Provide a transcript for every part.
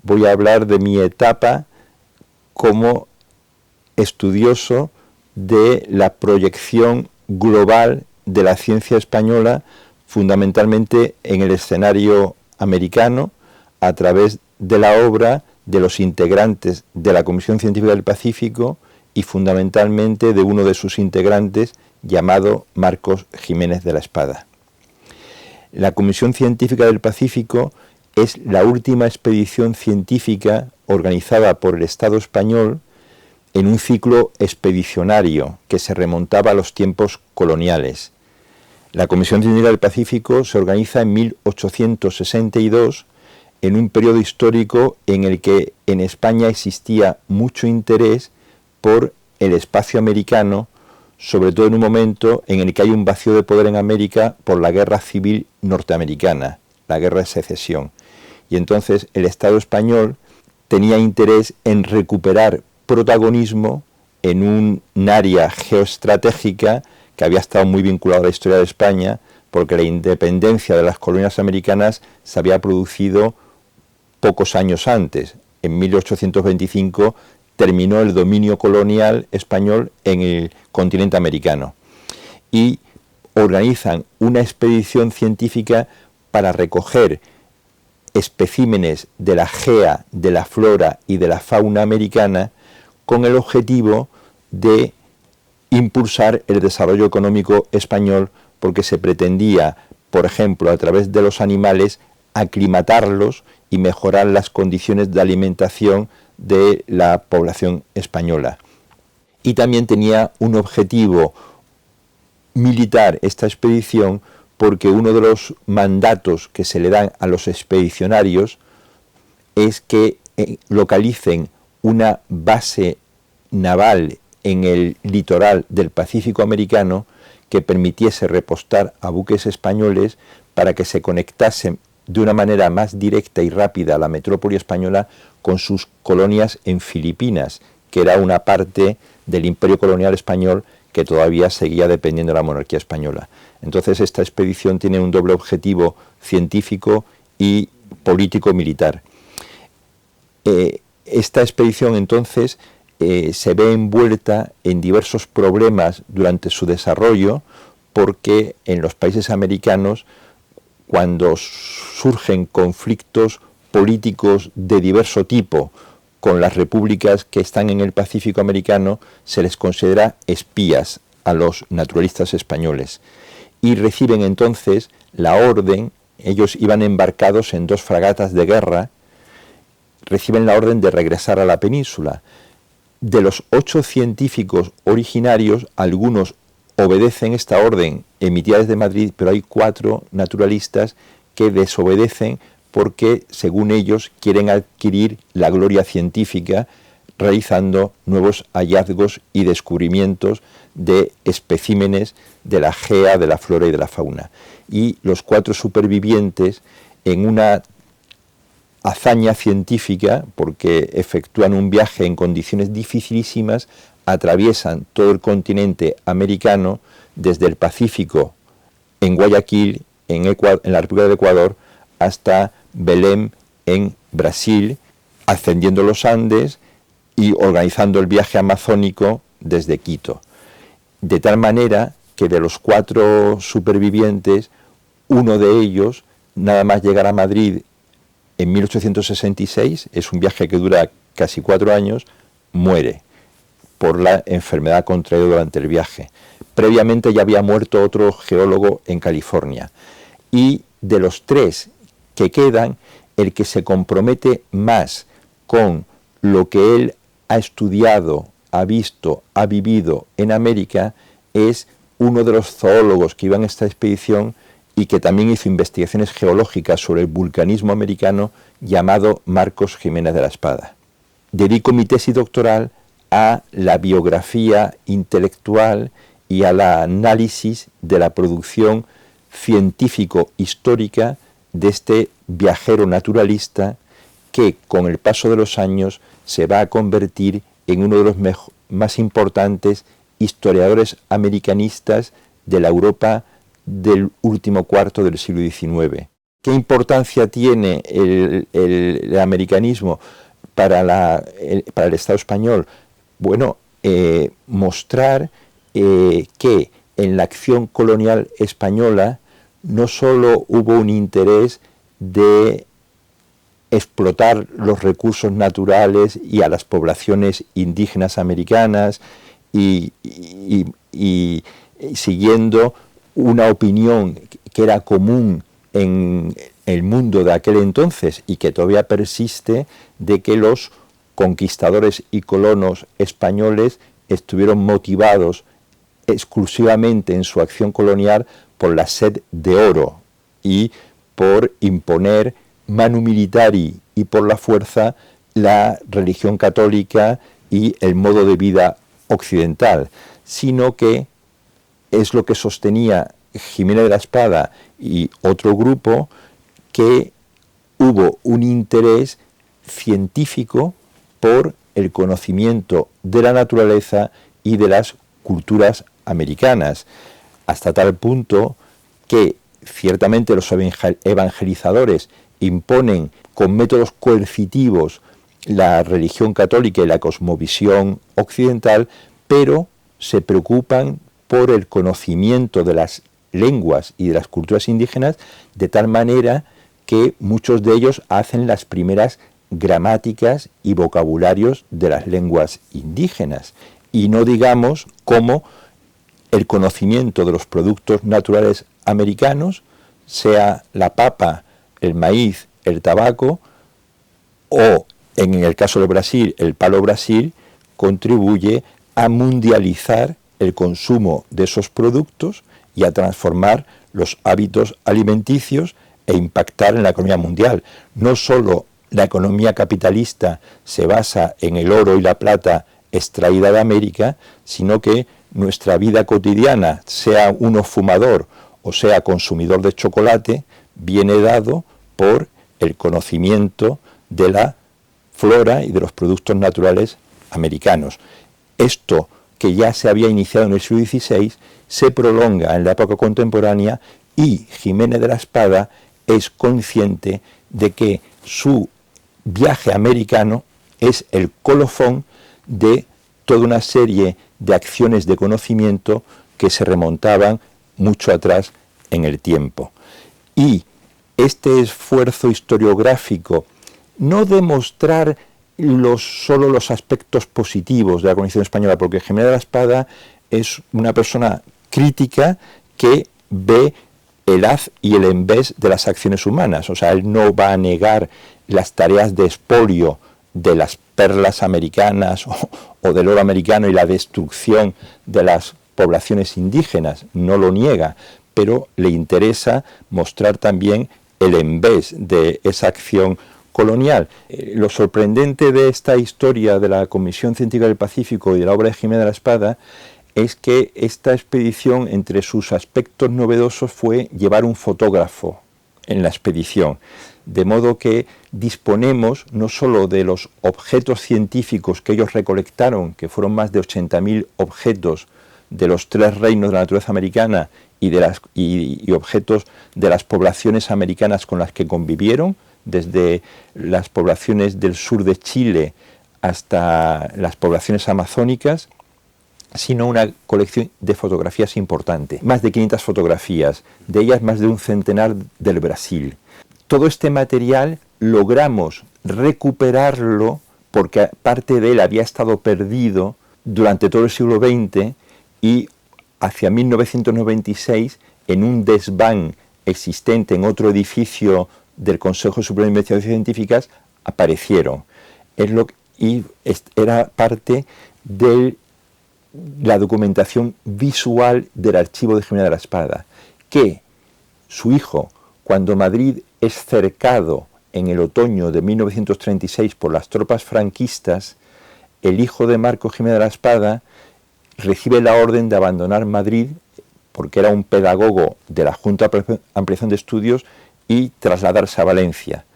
voy a hablar de mi etapa como estudioso de la proyección global de la ciencia española, fundamentalmente en el escenario americano, a través de la obra de los integrantes de la Comisión Científica del Pacífico y fundamentalmente de uno de sus integrantes llamado Marcos Jiménez de la Espada. La Comisión Científica del Pacífico es la última expedición científica organizada por el Estado español en un ciclo expedicionario que se remontaba a los tiempos coloniales. La Comisión Científica del Pacífico se organiza en 1862, en un periodo histórico en el que en España existía mucho interés por el espacio americano, sobre todo en un momento en el que hay un vacío de poder en América por la guerra civil norteamericana, la guerra de secesión. Y entonces el Estado español tenía interés en recuperar protagonismo en un área geoestratégica que había estado muy vinculada a la historia de España, porque la independencia de las colonias americanas se había producido pocos años antes. En 1825 terminó el dominio colonial español en el continente americano y organizan una expedición científica para recoger especímenes de la gea, de la flora y de la fauna americana con el objetivo de impulsar el desarrollo económico español, porque se pretendía, por ejemplo, a través de los animales, aclimatarlos y mejorar las condiciones de alimentación de la población española. Y también tenía un objetivo militar esta expedición, porque uno de los mandatos que se le dan a los expedicionarios es que localicen una base naval en el litoral del Pacífico americano que permitiese repostar a buques españoles para que se conectasen de una manera más directa y rápida a la metrópoli española con sus colonias en Filipinas, que era una parte del imperio colonial español que todavía seguía dependiendo de la monarquía española. Entonces esta expedición tiene un doble objetivo científico y político-militar. Esta expedición entonces se ve envuelta en diversos problemas durante su desarrollo, porque en los países americanos, cuando surgen conflictos políticos de diverso tipo con las repúblicas que están en el Pacífico americano, se les considera espías a los naturalistas españoles y reciben entonces la orden. Ellos iban embarcados en 2 fragatas de guerra, reciben la orden de regresar a la península. De los 8 científicos originarios, algunos obedecen esta orden emitida desde Madrid, pero hay 4 naturalistas que desobedecen porque, según ellos, quieren adquirir la gloria científica realizando nuevos hallazgos y descubrimientos de especímenes de la gea, de la flora y de la fauna. Y los 4 supervivientes, en una hazaña científica, porque efectúan un viaje en condiciones dificilísimas, atraviesan todo el continente americano, desde el Pacífico, en Guayaquil, en la República de Ecuador, hasta Belém, en Brasil, ascendiendo los Andes y organizando el viaje amazónico desde Quito. De tal manera que de los 4 supervivientes, uno de ellos, nada más llegar a Madrid en 1866, es un viaje que dura casi 4 años, muere por la enfermedad contraída durante el viaje. Previamente ya había muerto otro geólogo en California. Y de los 3 que quedan, el que se compromete más con lo que él ha estudiado, ha visto, ha vivido en América, es uno de los zoólogos que iba en esta expedición y que también hizo investigaciones geológicas sobre el vulcanismo americano, llamado Marcos Jiménez de la Espada. Dedico mi tesis doctoral a la biografía intelectual y al análisis de la producción científico-histórica de este viajero naturalista que, con el paso de los años, se va a convertir en uno de los más importantes historiadores americanistas de la Europa del último cuarto del siglo XIX. ¿Qué importancia tiene el americanismo para el Estado español? Bueno, mostrar que en la acción colonial española no solo hubo un interés de explotar los recursos naturales y a las poblaciones indígenas americanas y siguiendo una opinión que era común en el mundo de aquel entonces y que todavía persiste, de que los conquistadores y colonos españoles estuvieron motivados exclusivamente en su acción colonial por la sed de oro y por imponer manu militari y por la fuerza la religión católica y el modo de vida occidental, sino que es lo que sostenía Jiménez de la Espada y otro grupo, que hubo un interés científico por el conocimiento de la naturaleza y de las culturas americanas, hasta tal punto que ciertamente los evangelizadores imponen con métodos coercitivos la religión católica y la cosmovisión occidental, pero se preocupan por el conocimiento de las lenguas y de las culturas indígenas, de tal manera que muchos de ellos hacen las primeras gramáticas y vocabularios de las lenguas indígenas. Y no digamos cómo el conocimiento de los productos naturales americanos, sea la papa, el maíz, el tabaco, o en el caso de Brasil, el palo Brasil, contribuye a mundializar el consumo de esos productos y a transformar los hábitos alimenticios e impactar en la economía mundial. No solo la economía capitalista se basa en el oro y la plata extraída de América, sino que nuestra vida cotidiana, sea uno fumador o sea consumidor de chocolate, viene dado por el conocimiento de la flora y de los productos naturales americanos. Esto, que ya se había iniciado en el siglo XVI, se prolonga en la época contemporánea y Jiménez de la Espada es consciente de que su viaje americano es el colofón de toda una serie de acciones de conocimiento que se remontaban mucho atrás en el tiempo. Y este esfuerzo historiográfico, no de mostrar solo los aspectos positivos de la colonización española, porque Jiménez de la Espada es una persona crítica que ve el haz y el envés de las acciones humanas. O sea, él no va a negar las tareas de expolio de las perlas americanas o del oro americano y la destrucción de las poblaciones indígenas, no lo niega, pero le interesa mostrar también el envés de esa acción colonial. Lo sorprendente de esta historia de la Comisión Científica del Pacífico y de la obra de Jiménez de la Espada es que esta expedición, entre sus aspectos novedosos, fue llevar un fotógrafo en la expedición, de modo que disponemos no solo de los objetos científicos que ellos recolectaron, que fueron más de 80.000 objetos de los 3 reinos de la naturaleza americana y objetos de las poblaciones americanas con las que convivieron, desde las poblaciones del sur de Chile hasta las poblaciones amazónicas, sino una colección de fotografías importante, más de 500 fotografías, de ellas más de un centenar del Brasil. Todo este material logramos recuperarlo porque parte de él había estado perdido durante todo el siglo XX y hacia 1996, en un desván existente en otro edificio del Consejo Superior de Investigaciones Científicas, aparecieron. Era parte de la documentación visual del archivo de Jiménez de la Espada, que su hijo, cuando Madrid es cercado en el otoño de 1936 por las tropas franquistas, el hijo de Marcos Jiménez de la Espada recibe la orden de abandonar Madrid, porque era un pedagogo de la Junta de Ampliación de Estudios, y trasladarse a Valencia.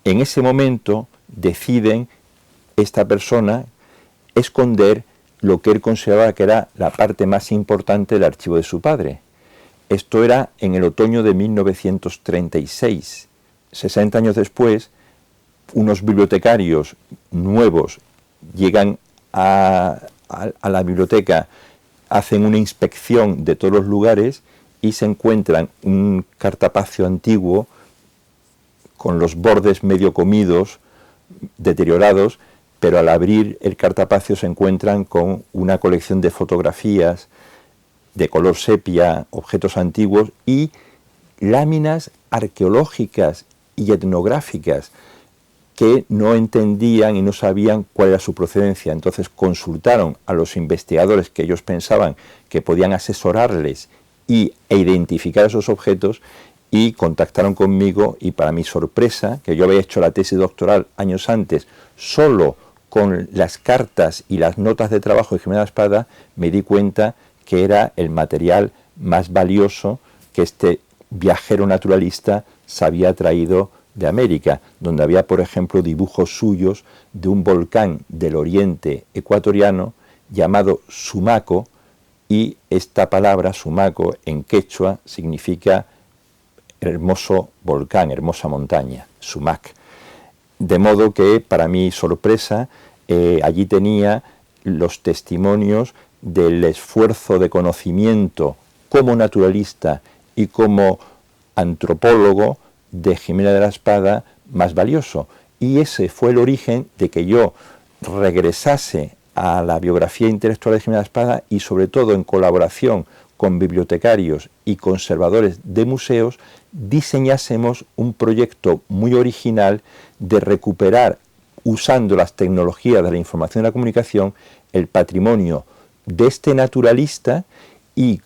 En ese momento deciden esta persona esconder lo que él consideraba que era la parte más importante del archivo de su padre. Esto era en el otoño de 1936. 60 años después, unos bibliotecarios nuevos llegan a la biblioteca, hacen una inspección de todos los lugares y se encuentran un cartapacio antiguo con los bordes medio comidos, deteriorados, pero al abrir el cartapacio se encuentran con una colección de fotografías de color sepia, objetos antiguos y láminas arqueológicas y etnográficas que no entendían y no sabían cuál era su procedencia. Entonces consultaron a los investigadores que ellos pensaban que podían asesorarles e identificar esos objetos, y contactaron conmigo, y para mi sorpresa, que yo había hecho la tesis doctoral años antes solo con las cartas y las notas de trabajo de Jimena Espada, me di cuenta que era el material más valioso que este viajero naturalista se había traído de América, donde había, por ejemplo, dibujos suyos de un volcán del oriente ecuatoriano llamado Sumaco, y esta palabra Sumaco en quechua significa hermoso volcán, hermosa montaña, Sumac. De modo que, para mi sorpresa, allí tenía los testimonios del esfuerzo de conocimiento como naturalista y como antropólogo de Jimena de la Espada más valioso. Y ese fue el origen de que yo regresase a la biografía intelectual de Jimena de la Espada y, sobre todo, en colaboración con bibliotecarios y conservadores de museos, diseñásemos un proyecto muy original de recuperar, usando las tecnologías de la información y la comunicación, el patrimonio de este naturalista. Y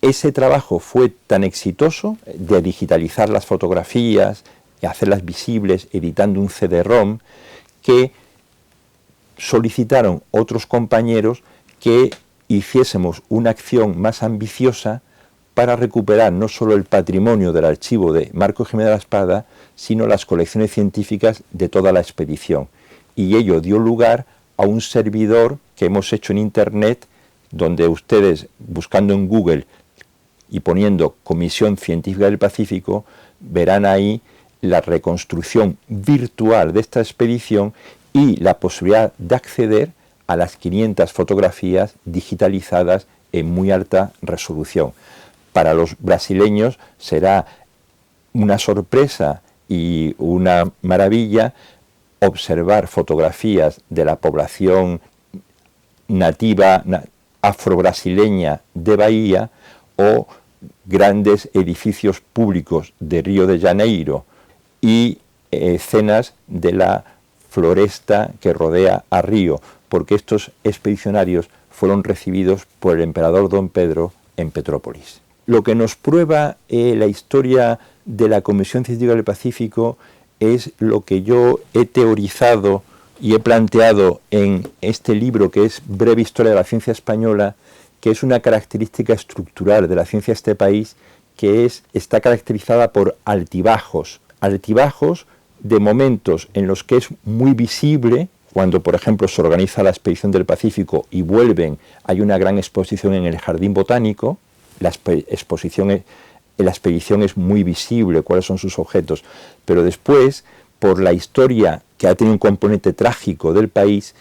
ese trabajo fue tan exitoso, de digitalizar las fotografías y hacerlas visibles editando un CD-ROM, que solicitaron otros compañeros que hiciésemos una acción más ambiciosa para recuperar no solo el patrimonio del archivo de Marcos Jimena de la Espada, sino las colecciones científicas de toda la expedición. Y ello dio lugar a un servidor que hemos hecho en Internet, donde ustedes, buscando en Google y poniendo Comisión Científica del Pacífico, verán ahí la reconstrucción virtual de esta expedición y la posibilidad de acceder a las 500 fotografías digitalizadas en muy alta resolución. Para los brasileños será una sorpresa y una maravilla observar fotografías de la población nativa afrobrasileña de Bahía o grandes edificios públicos de Río de Janeiro y escenas de la floresta que rodea a Río, porque estos expedicionarios fueron recibidos por el emperador Don Pedro en Petrópolis. Lo que nos prueba la historia de la Comisión Científica del Pacífico es lo que yo he teorizado y he planteado en este libro, que es Breve Historia de la Ciencia Española, que es una característica estructural de la ciencia de este país, que está caracterizada por altibajos de momentos en los que es muy visible, cuando por ejemplo se organiza la expedición del Pacífico y vuelven, hay una gran exposición en el Jardín Botánico, la expedición es muy visible, cuáles son sus objetos, pero después, por la historia que ha tenido un componente trágico del país,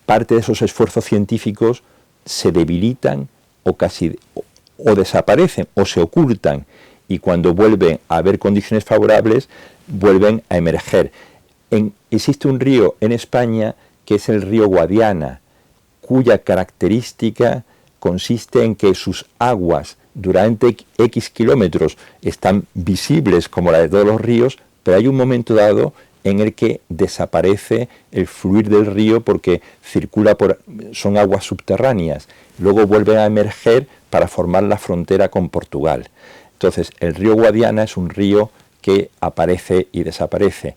parte de esos esfuerzos científicos se debilitan o desaparecen o se ocultan, y cuando vuelven a haber condiciones favorables, vuelven a emerger. Existe un río en España que es el río Guadiana, cuya característica consiste en que sus aguas durante X kilómetros están visibles como la de todos los ríos, pero hay un momento dado en el que desaparece el fluir del río porque son aguas subterráneas, luego vuelven a emerger para formar la frontera con Portugal. Entonces, el río Guadiana es un río que aparece y desaparece.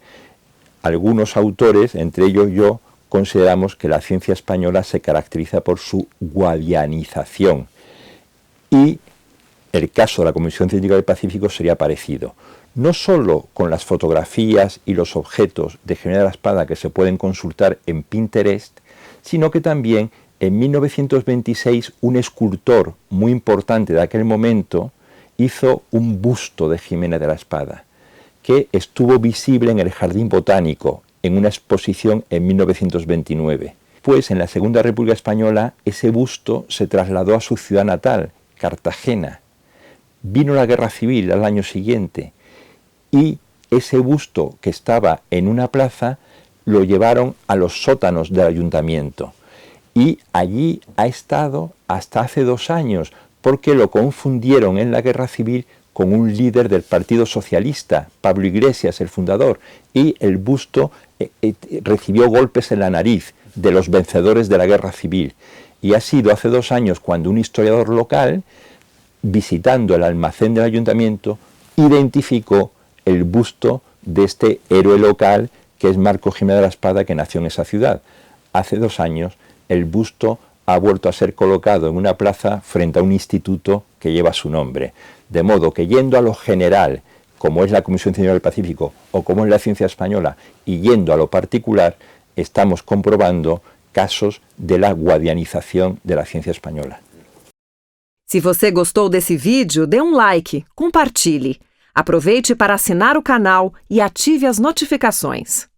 Algunos autores, entre ellos yo, consideramos que la ciencia española se caracteriza por su guadianización. Y el caso de la Comisión Científica del Pacífico sería parecido. No solo con las fotografías y los objetos de Jimena de la Espada que se pueden consultar en Pinterest, sino que también en 1926 un escultor muy importante de aquel momento, hizo un busto de Jiménez de la Espada, que estuvo visible en el Jardín Botánico en una exposición en 1929. Pues en la Segunda República Española ese busto se trasladó a su ciudad natal, Cartagena. Vino la Guerra Civil al año siguiente y ese busto que estaba en una plaza lo llevaron a los sótanos del ayuntamiento y allí ha estado hasta hace 2 años porque lo confundieron en la Guerra Civil con un líder del Partido Socialista, Pablo Iglesias, el fundador, y el busto recibió golpes en la nariz de los vencedores de la Guerra Civil. Y ha sido hace 2 años cuando un historiador local, visitando el almacén del ayuntamiento, identificó el busto de este héroe local que es Marco Jiménez de la Espada, que nació en esa ciudad. Hace 2 años el busto ha vuelto a ser colocado en una plaza frente a un instituto que lleva su nombre. De modo que yendo a lo general, como es la Comisión Científica del Pacífico o como es la ciencia española, y yendo a lo particular, estamos comprobando casos de la guadianización de la ciencia española. Se você gostou desse vídeo, dê um like, compartilhe. Aproveite para assinar o canal e ative as notificações.